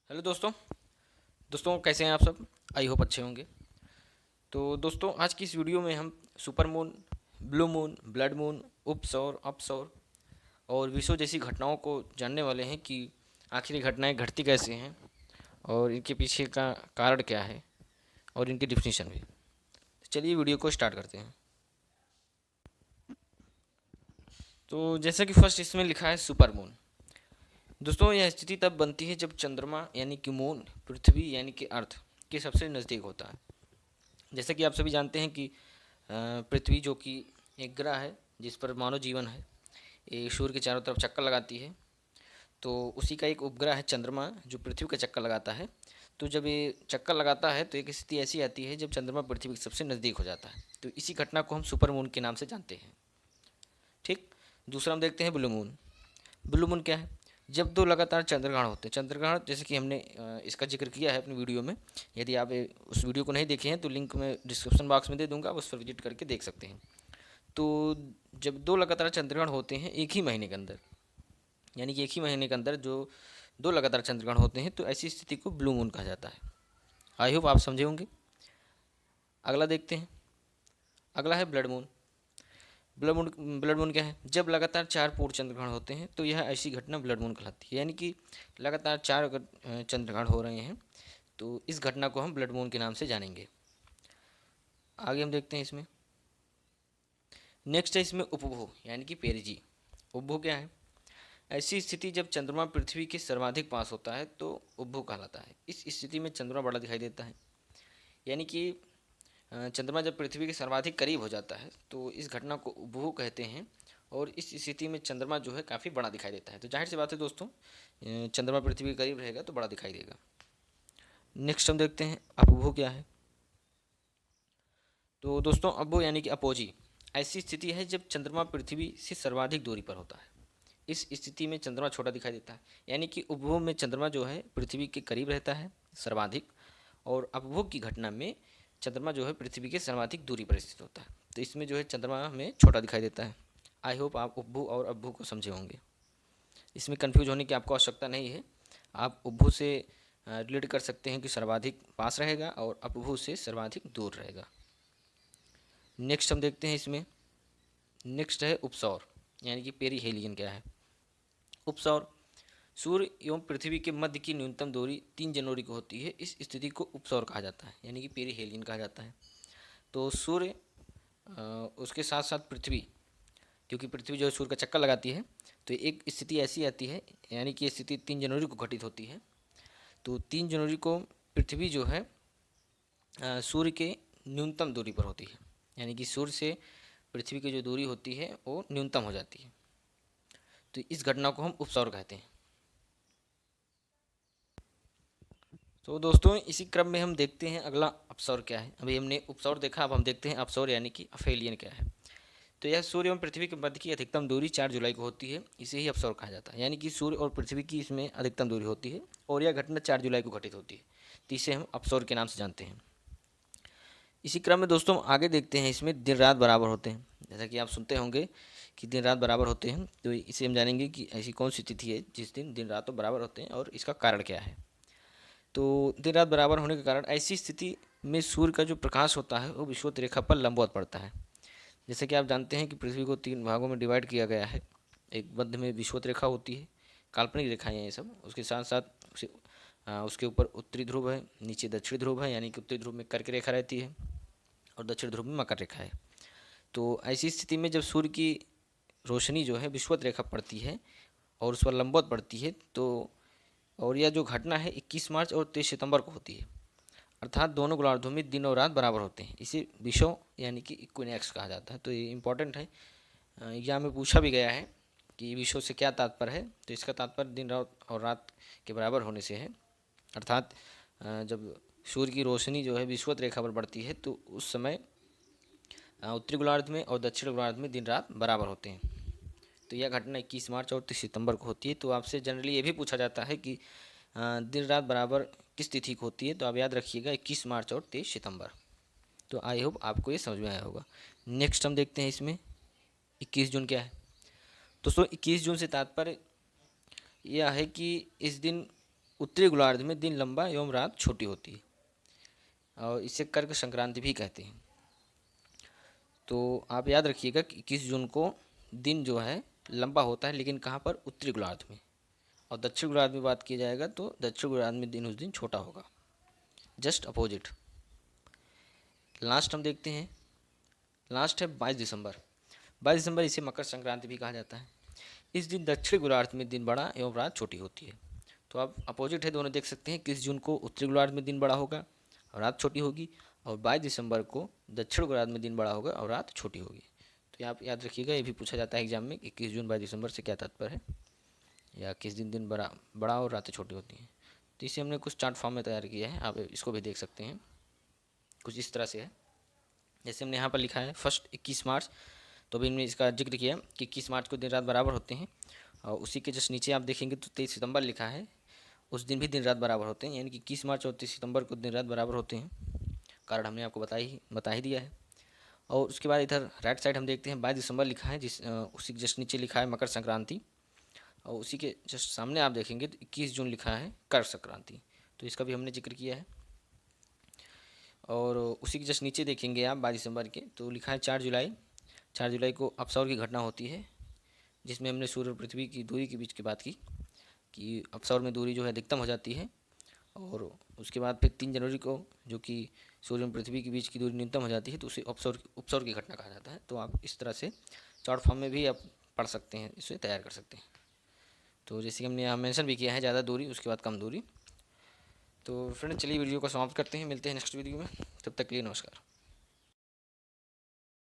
Hello दोस्तों। दोस्तों कैसे हैं आप सब? आई होप अच्छे होंगे। तो दोस्तों आज की इस वीडियो में हम super moon, blue moon, blood moon, उपसौर, अपसौर और विषुव जैसी घटनाओं को जानने वाले हैं कि आखिर ये घटनाएं घटती कैसे हैं और इनके पीछे का कारण क्या है और इनकी डिफिनीशन भी। चलिए वीडियो को स्टार्ट करते हैं। तो जैसा कि फर्स्ट इसमें लिखा है सुपर मून। दोस्तों यह स्थिति तब बनती है जब चंद्रमा यानी कि मून पृथ्वी यानी कि अर्थ के सबसे नज़दीक होता है। जैसा कि आप सभी जानते हैं कि पृथ्वी जो कि एक ग्रह है जिस पर मानव जीवन है, ये सूर्य के चारों तरफ चक्कर लगाती है। तो उसी का एक उपग्रह है चंद्रमा जो पृथ्वी का चक्कर लगाता है। तो जब ये चक्कर लगाता है तो एक स्थिति ऐसी आती है जब चंद्रमा पृथ्वी के सबसे नज़दीक हो जाता है। तो इसी घटना को हम सुपर मून के नाम से जानते हैं। ठीक। दूसरा हम देखते हैं ब्लू मून। ब्लू मून क्या है? जब दो लगातार चंद्रग्रहण होते हैं। चंद्रग्रहण जैसे कि हमने इसका जिक्र किया है अपनी वीडियो में। यदि आप उस वीडियो को नहीं देखे हैं तो लिंक मैं डिस्क्रिप्शन बॉक्स में दे दूंगा, उस पर विजिट करके देख सकते हैं। तो जब दो लगातार चंद्रग्रहण होते हैं एक ही महीने के अंदर, यानी कि एक ही महीने के अंदर जो दो लगातार चंद्रग्रहण होते हैं, तो ऐसी स्थिति को ब्लू मून कहा जाता है। आई होप आप समझे होंगे। अगला देखते हैं। अगला है ब्लड मून। ब्लड मून क्या है? जब लगातार चार पूर्ण चंद्रग्रहण होते हैं तो यह ऐसी घटना ब्लड मून कहलाती है। यानी कि लगातार चार अगर चंद्रग्रहण हो रहे हैं तो इस घटना को हम ब्लड मून के नाम से जानेंगे। आगे हम देखते हैं इसमें। नेक्स्ट है इसमें उपभू यानी कि पेरिजी। उपभू क्या है? ऐसी स्थिति जब चंद्रमा पृथ्वी के सर्वाधिक पास होता है तो उपभू कहलाता है। इस स्थिति में चंद्रमा बड़ा दिखाई देता है। यानी कि चंद्रमा जब पृथ्वी के सर्वाधिक करीब हो जाता है तो इस घटना को उपभू कहते हैं। और इस स्थिति में चंद्रमा जो है काफ़ी बड़ा दिखाई देता है। तो जाहिर सी बात है दोस्तों, चंद्रमा पृथ्वी के करीब रहेगा तो बड़ा दिखाई देगा। नेक्स्ट हम देखते हैं अपभू क्या है। तो दोस्तों अपभू यानी कि अपोजी ऐसी स्थिति है जब चंद्रमा पृथ्वी से सर्वाधिक दूरी पर होता है। इस स्थिति में चंद्रमा छोटा दिखाई देता है। यानी कि उपभू में चंद्रमा जो है पृथ्वी के करीब रहता है सर्वाधिक, और अपभू की घटना में चंद्रमा जो है पृथ्वी के सर्वाधिक दूरी पर स्थित होता है। तो इसमें जो है चंद्रमा हमें छोटा दिखाई देता है। आई होप आप उपभू और अपभू को समझे होंगे। इसमें कन्फ्यूज होने की आपको आवश्यकता नहीं है। आप उपभू से रिलेट कर सकते हैं कि सर्वाधिक पास रहेगा और अपभू से सर्वाधिक दूर रहेगा। नेक्स्ट हम देखते हैं इसमें। नेक्स्ट है उपसौर यानी कि पेरीहेलियन क्या है? उपसौर सूर्य एवं पृथ्वी के मध्य की न्यूनतम दूरी 3 जनवरी को होती है। इस स्थिति को उपसौर कहा जाता है यानी कि पेरीहेलियन कहा जाता है। तो सूर्य उसके साथ साथ पृथ्वी, क्योंकि पृथ्वी जो है सूर्य का चक्कर लगाती है, तो एक स्थिति ऐसी आती है, यानी कि ये स्थिति 3 जनवरी को घटित होती है। तो 3 जनवरी को पृथ्वी जो है सूर्य के न्यूनतम दूरी पर होती है। यानी कि सूर्य से पृथ्वी की जो दूरी होती है वो न्यूनतम हो जाती है। तो इस घटना को हम उपसौर कहते हैं। तो दोस्तों इसी क्रम में हम देखते हैं अगला अपसौर क्या है। अभी हमने उपसौर देखा, अब हम देखते हैं अपसौर यानी कि अफेलियन क्या है। तो यह सूर्य एवं पृथ्वी के मध्य की अधिकतम दूरी 4 जुलाई को होती है। इसे ही अपसौर कहा जाता है। यानी कि सूर्य और पृथ्वी की इसमें अधिकतम दूरी होती है और यह घटना 4 जुलाई को घटित होती है। तो इसे हम अपसौर के नाम से जानते हैं। इसी क्रम में दोस्तों आगे देखते हैं, इसमें दिन रात बराबर होते हैं। जैसा कि आप सुनते होंगे कि दिन रात बराबर होते हैं, तो इसे हम जानेंगे कि ऐसी कौन सी तिथि है जिस दिन दिन रात तो बराबर होते हैं और इसका कारण क्या है। तो दिन रात बराबर होने के कारण ऐसी स्थिति में सूर्य का जो प्रकाश होता है वो विषुवत रेखा पर लंबवत पड़ता है। जैसे कि आप जानते हैं कि पृथ्वी को 3 भागों में डिवाइड किया गया है। एक मध्य में विषुवत रेखा होती है, काल्पनिक रेखाएं हैं ये सब। उसके साथ साथ उसके ऊपर उत्तरी ध्रुव है, नीचे दक्षिणी ध्रुव है, यानी कि उत्तरी ध्रुव में कर्क रेखा रहती है और दक्षिण ध्रुव में मकर रेखा है। तो ऐसी स्थिति में जब सूर्य की रोशनी जो है विषुवत रेखा पड़ती है और उस पर लंबवत पड़ती है, तो और यह जो घटना है 21 मार्च और 23 सितंबर को होती है। अर्थात दोनों गोलार्धों में दिन और रात बराबर होते हैं। इसे विषुव यानी कि इक्विनॉक्स कहा जाता है। तो ये इंपॉर्टेंट है। एग्जाम में पूछा भी गया है कि विषुव से क्या तात्पर्य है। तो इसका तात्पर्य दिन रात और रात के बराबर होने से है। अर्थात जब सूर्य की रोशनी जो है विषुवत रेखा पर बढ़ती है तो उस समय उत्तरी गोलार्ध में और दक्षिण गोलार्ध में दिन रात बराबर होते हैं। तो यह घटना 21 मार्च और 30 सितंबर को होती है। तो आपसे जनरली ये भी पूछा जाता है कि दिन रात बराबर किस तिथि को होती है। तो आप याद रखिएगा 21 मार्च और 23 सितंबर। तो आई होप आपको ये समझ में आया होगा। नेक्स्ट हम देखते हैं इसमें 21 जून क्या है। दोस्तों 21 जून से तात्पर्य यह है कि इस दिन उत्तरी गोलार्ध में दिन लंबा एवं रात छोटी होती है, और इसे कर्क संक्रांति भी कहते हैं। तो आप याद रखिएगा कि 21 जून को दिन जो है लंबा होता है, लेकिन कहाँ पर? उत्तरी गोलार्ध में। और दक्षिण गोलार्ध में बात की जाएगा तो दक्षिण गोलार्ध में दिन उस दिन छोटा होगा, जस्ट अपोजिट। लास्ट हम देखते हैं, लास्ट है 22 दिसंबर। 22 दिसंबर इसे मकर संक्रांति भी कहा जाता है। इस दिन दक्षिण गोलार्ध में दिन बड़ा एवं रात छोटी होती है। तो आप अपोजिट है, दोनों देख सकते हैं। 21 जून को उत्तरी गोलार्ध में दिन बड़ा होगा और रात छोटी होगी, और 22 दिसंबर को दक्षिण गोलार्ध में दिन बड़ा होगा और रात छोटी होगी। तो आप याद रखिएगा, ये भी पूछा जाता है एग्जाम में, 21 जून 22 दिसंबर से क्या तात्पर्य है, या किस दिन दिन बड़ा और रातें छोटी होती हैं। तो इसे हमने कुछ चार्ट फॉर्म में तैयार किया है, आप इसको भी देख सकते हैं। कुछ इस तरह से है, जैसे हमने यहाँ पर लिखा है फर्स्ट 21 मार्च, तो अभी हमने इसका जिक्र किया कि 21 मार्च को दिन रात बराबर होते हैं। और उसी के जस्ट नीचे आप देखेंगे तो 23 सितंबर लिखा है, उस दिन भी दिन रात बराबर होते हैं, यानी कि 21 मार्च और 23 सितंबर को दिन रात बराबर होते हैं। कारण हमने आपको बता ही दिया है। और उसके बाद इधर राइट साइड हम देखते हैं 22 दिसंबर लिखा है, उसी के जस्ट नीचे लिखा है मकर संक्रांति, और उसी के जस्ट सामने आप देखेंगे तो 21 जून लिखा है कर्क संक्रांति, तो इसका भी हमने जिक्र किया है। और उसी के जस्ट नीचे देखेंगे आप 22 दिसंबर के, तो लिखा है 4 जुलाई। 4 जुलाई को अपसौर की घटना होती है, जिसमें हमने सूर्य और पृथ्वी की दूरी के बीच की बात की कि अपसौर में दूरी जो है अधिकतम हो जाती है। और उसके बाद फिर 3 जनवरी को, जो कि सूर्य और पृथ्वी के बीच की दूरी न्यूनतम हो जाती है, तो उसे उपसौर की घटना कहा जाता है। तो आप इस तरह से शॉर्ट फॉर्म में भी आप पढ़ सकते हैं, इसे तैयार कर सकते हैं। तो जैसे कि हमने यहाँ मेंशन भी किया है, ज़्यादा दूरी उसके बाद कम दूरी। तो फ्रेंड चलिए वीडियो को समाप्त करते हैं, मिलते हैं नेक्स्ट वीडियो में, तब तक के लिए नमस्कार।